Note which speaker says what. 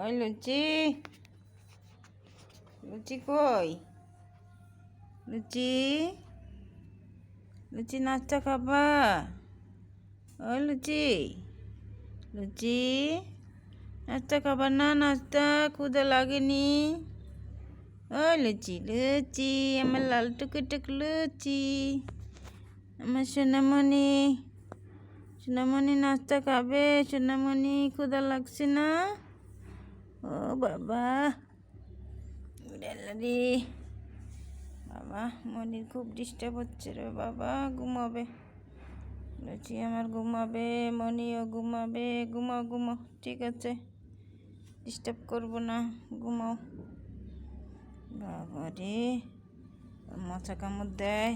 Speaker 1: ওই লুচি, লুচি কই? লুচি, লুচি নাস্তা খাবা? ওই লুচি, লুচি নাস্তা খাবার না? নাস্তা ক্ষুদা লাগেনি? ওই লুচি, লুচি আমার লাল টুকুটুক লুচি, আমার সোনামণি, সোনামণি নাস্তা খাবে? সোনামণি ক্ষুদা লাগছে না? ও বাবা রে বাবা, মনির খুব ডিস্টার্ব হচ্ছে রে বাবা। ঘুমাবে লুচি আমার, ঘুমাবে। মনিও ঘুমাবে। ঘুমাও ঘুমাও, ঠিক আছে, ডিস্টার্ব করবো না, ঘুমাও। বাবা রে, মশা কামড় দেয়।